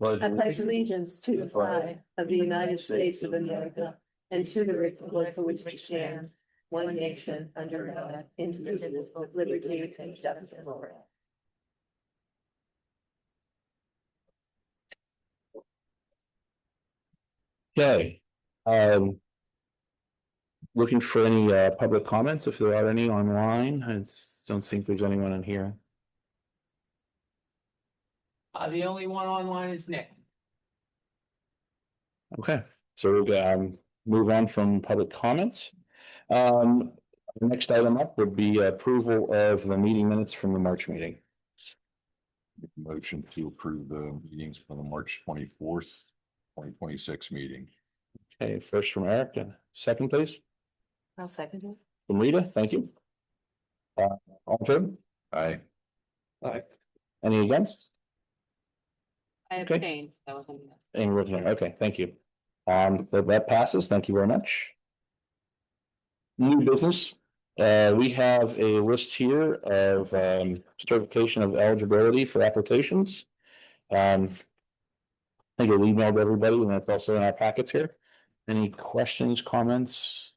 I pledge allegiance to the flag of the United States of America and to the republic for which it stands, one nation under God, indivisible, with liberty and justice for all. Okay. Looking for any public comments if there are any online. I don't think there's anyone in here. The only one online is Nick. Okay, so we'll move on from public comments. The next item up would be approval of the meeting minutes from the March meeting. Motion to approve the meetings for the March 24th, 2026 meeting. Okay, first from Eric, and second, please. I'll second it. From Rita, thank you. All in favor? Aye. Aye. Any against? I Okay. abstained. That was on the Any written? Okay, thank you. That passes. Thank you very much. New business. We have a list here of certification of eligibility for applications. I think I emailed everybody, and that's also in our packets here. Any questions, comments?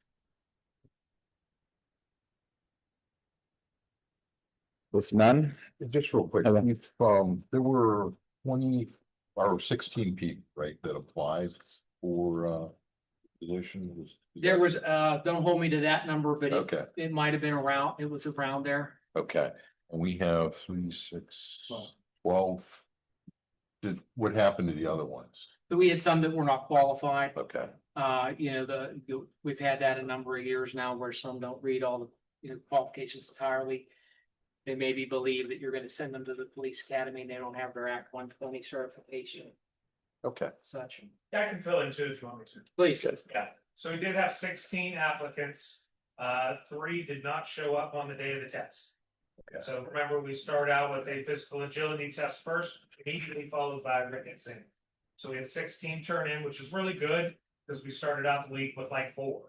With none? Just real quick, Okay. there were 20 or 16 people, right, that applied for position. There was, don't hold me to that number, but Okay, it might have been around, it was around there. okay, and we have 3, 6, 12. What happened to the other ones? But we had some that were not qualified. Okay, We've had that a number of years now where some don't read all the qualifications entirely. They maybe believe that you're gonna send them to the police academy and they don't have their Act 120 certification, okay. such. I can fill in too if you want me to. Please. Yeah, so we did have 16 applicants. 3 did not show up on the day of the test. Okay. So remember, we start out with a physical agility test first, immediately followed by a written exam. So we had 16 turn in, which is really good because we started out the week with like 4.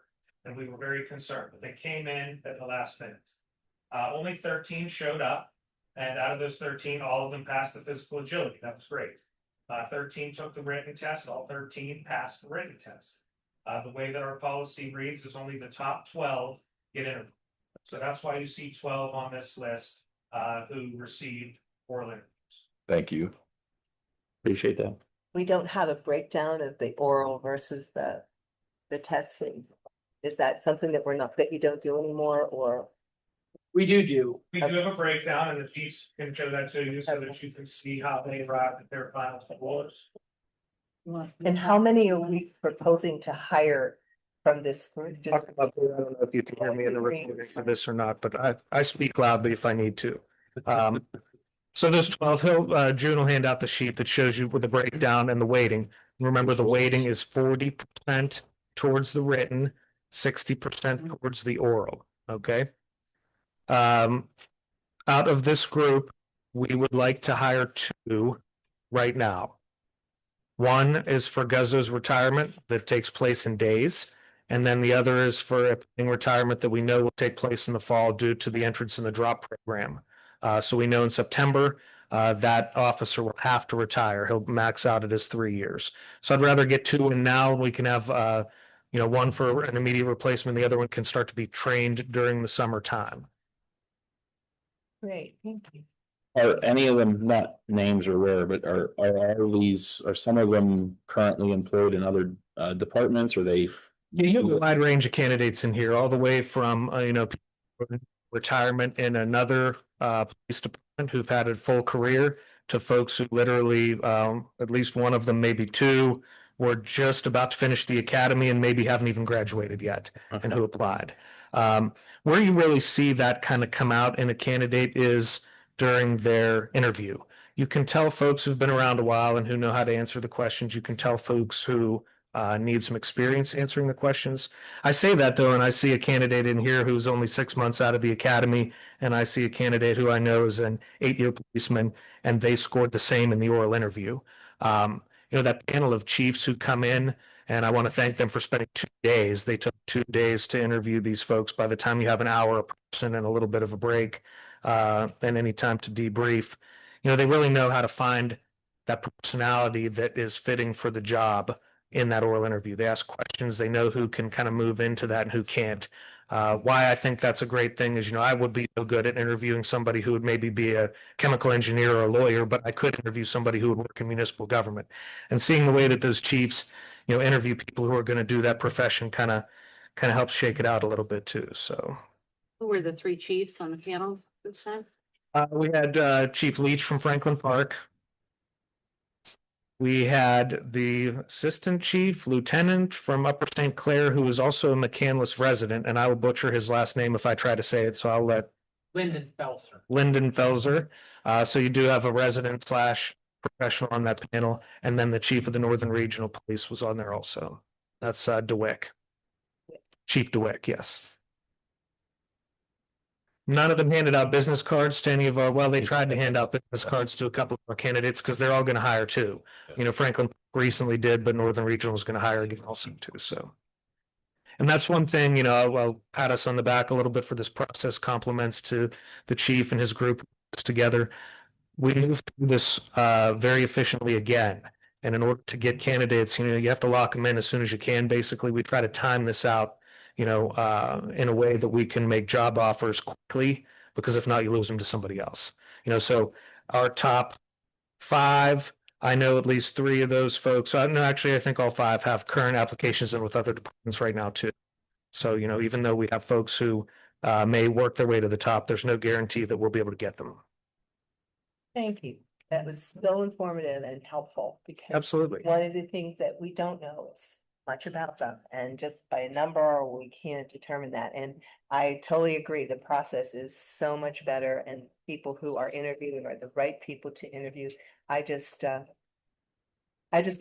And we were very concerned, but they came in at the last minute. Only 13 showed up, and out of those 13, all of them passed the physical agility. That was great. 13 took the written test, all 13 passed the written test. The way that our policy reads is only the top 12 get interviewed. So that's why you see 12 on this list who received oral interviews. Thank you. Appreciate that. We don't have a breakdown of the oral versus the testing. Is that something that you don't do anymore, or? We do. We do have a breakdown, and the chiefs can show that to you so that you can see how they arrived at their final scores. And how many are we proposing to hire from this group? I don't know if you can hear me in the recording for this or not, but I speak loudly if I need to. So there's 12. June will hand out the sheet that shows you with the breakdown and the weighting. Remember, the weighting is 40% towards the written, 60% towards the oral. Okay. Out of this group, we would like to hire 2 right now. One is for Guzzo's retirement that takes place in days. And then the other is for a retirement that we know will take place in the fall due to the entrance in the drop program. So we know in September, that officer will have to retire. He'll max out at his 3 years. So I'd rather get 2 in now. We can have, one for an immediate replacement. The other one can start to be trained during the summertime. Great, thank you. Are any of them, not names or where, but are some of them currently employed in other departments, or they? Yeah, you have a wide range of candidates in here, all the way from, retirement in another police department who've had a full career to folks who literally, at least one of them, maybe 2, were just about to finish the academy and maybe haven't even graduated yet and who applied. Where you really see that kind of come out in a candidate is during their interview. You can tell folks who've been around a while and who know how to answer the questions. You can tell folks who need some experience answering the questions. I say that though, and I see a candidate in here who's only 6 months out of the academy, and I see a candidate who I know is an 8-year policeman, and they scored the same in the oral interview. That panel of chiefs who come in, and I want to thank them for spending 2 days. They took 2 days to interview these folks. By the time you have an hour a person and a little bit of a break, and any time to debrief, they really know how to find that personality that is fitting for the job in that oral interview. They ask questions, they know who can kind of move into that and who can't. Why I think that's a great thing is, I would be no good at interviewing somebody who would maybe be a chemical engineer or a lawyer, but I could interview somebody who would work in municipal government. And seeing the way that those chiefs, interview people who are going to do that profession kind of helps shake it out a little bit too. So Who were the three chiefs on the panel this time? we had Chief Leach from Franklin Park. We had the assistant chief lieutenant from Upper St. Clair, who was also a McCandless resident, and I will butcher his last name if I try to say it, so I'll let Lyndon Felser. Lyndon Felser. So you do have a resident slash professional on that panel, and then the chief of the Northern Regional Police was on there also. That's DeWick. Chief DeWick, yes. None of them handed out business cards to any of our, well, they tried to hand out business cards to a couple of our candidates because they're all going to hire too. Franklin recently did, but Northern Regional is going to hire again also too, so. And that's one thing, I'll pat us on the back a little bit for this process, compliments to the chief and his group together. We moved through this very efficiently again. And in order to get candidates, you have to lock them in as soon as you can. Basically, we try to time this out, in a way that we can make job offers quickly, because if not, you lose them to somebody else. So our top 5, I know at least 3 of those folks. No, actually, I think all 5 have current applications in with other departments right now too. So, even though we have folks who may work their way to the top, there's no guarantee that we'll be able to get them. Thank you. That was so informative and helpful because Absolutely. one of the things that we don't know is much about them, and just by a number, we can't determine that. And I totally agree. The process is so much better, and people who are interviewing are the right people to interview. I just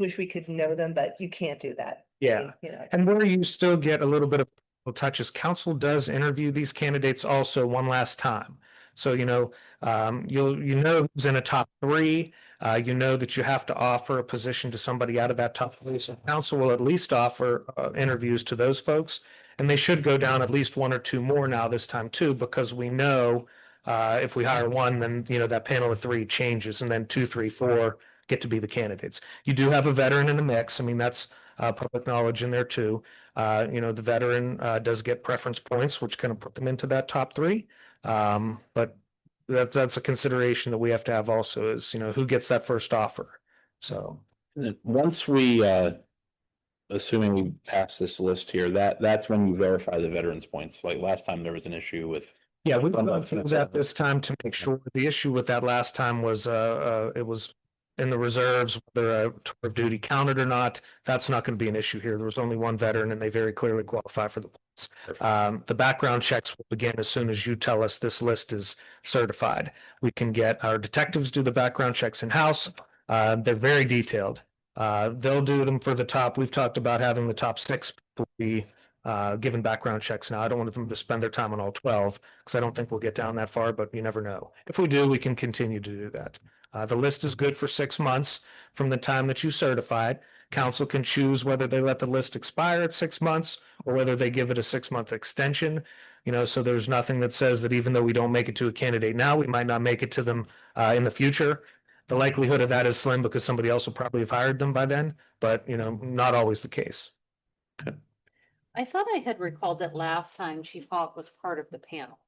wish we could know them, but you can't do that. Yeah. And where you still get a little bit of touches, council does interview these candidates also one last time. So, you'll who's in a top 3. That you have to offer a position to somebody out of that top 3. So council will at least offer interviews to those folks, and they should go down at least 1 or 2 more now this time too, because we know if we hire 1, then that panel of 3 changes, and then 2, 3, 4 get to be the candidates. You do have a veteran in the mix. I mean, that's public knowledge in there too. The veteran does get preference points, which kind of put them into that top 3. But that's a consideration that we have to have also is, who gets that first offer. So once we, assuming we pass this list here, that's when you verify the veterans points. Like last time there was an issue with. Yeah, we've gone through that this time to make sure. The issue with that last time was it was in the reserves, whether a tour of duty counted or not. That's not going to be an issue here. There was only 1 veteran and they very clearly qualify for the points. The background checks will begin as soon as you tell us this list is certified. We can get our detectives do the background checks in-house. They're very detailed. They'll do them for the top. We've talked about having the top 6 people be given background checks now. I don't want them to spend their time on all 12 because I don't think we'll get down that far, but you never know. If we do, we can continue to do that. The list is good for 6 months from the time that you certify it. Council can choose whether they let the list expire at 6 months or whether they give it a 6-month extension. So there's nothing that says that even though we don't make it to a candidate now, we might not make it to them in the future. The likelihood of that is slim because somebody else will probably have hired them by then, but not always the case. I thought I had recalled that last time Chief Hawk was part of the panel.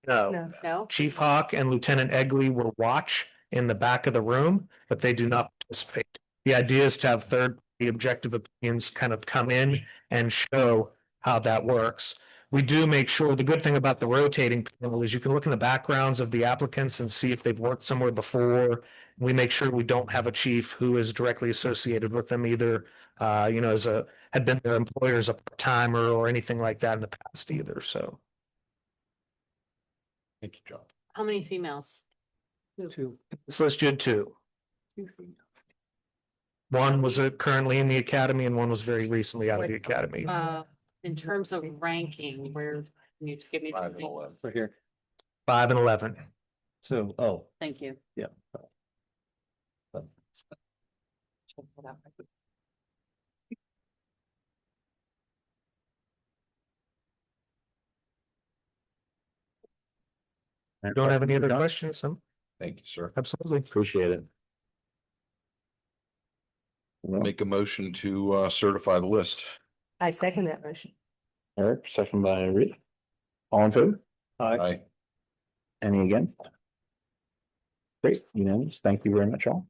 No. No? Chief Hawk and Lieutenant Egley will watch in the back of the room, but they do not participate. The idea is to have third-party objective opinions kind of come in and show how that works. We do make sure, the good thing about the rotating panel is you can look in the backgrounds of the applicants and see if they've worked somewhere before. We make sure we don't have a chief who is directly associated with them either, had been their employer as a part-timer or anything like that in the past either, so. Thank you, John. How many females? 2. It's listed 2. 1 was currently in the academy and 1 was very recently out of the academy. In terms of ranking, where can you give me? 5 and 11. Right here. 5 and 11. So, Thank you. yeah. Don't have any other questions? Thank you, sir. Absolutely. Appreciate it. Make a motion to certify the list. I second that motion. Eric, second by Rita. All in favor? Aye. Any again? Great, unanimous. Thank you very much all.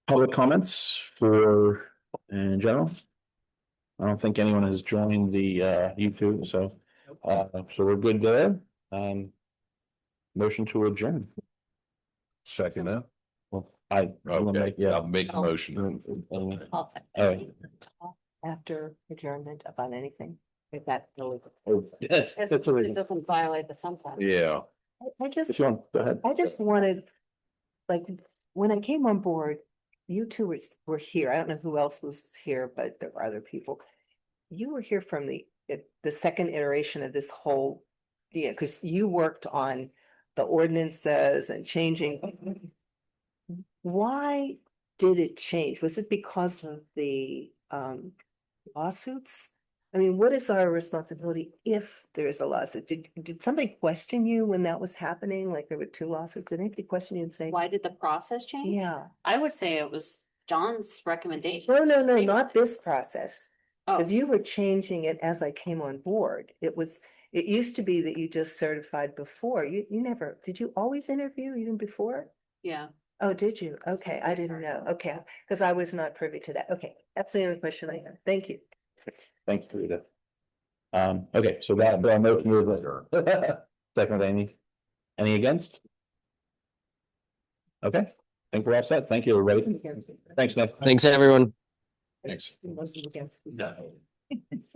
Public comments for, in general? I don't think anyone has joined the YouTube, so we're good there. Motion to adjourn. Second that. Well, I'm gonna Okay, make- yeah. I'll make a motion. I'll second. All right. After adjournment about anything, if that. Yes, that's a It reason. doesn't violate the sometimes. Yeah. I just, If you want, go ahead. I just wanted, like, when I came on board, you two were here. I don't know who else was here, but there were other people. You were here from the second iteration of this whole, yeah, because you worked on the ordinances and changing. Why did it change? Was it because of the lawsuits? I mean, what is our responsibility if there's a lawsuit? Did somebody question you when that was happening? Like there were two lawsuits? Did anybody question you and say? Why did the process change? Yeah. I would say it was John's recommendation. No, not this process. Oh, Because you were changing it as I came on board. It used to be that you just certified before. You never, did you always interview even before? yeah. Oh, did you? Okay, I didn't know. Okay, because I was not privy to that. Okay, that's the only question I have. Thank you. Thank you, Rita. Okay, so that motion was second, any against? Okay, I think we're all set. Thank you, everybody. Thanks, Nick. Thanks, everyone. Thanks. Against.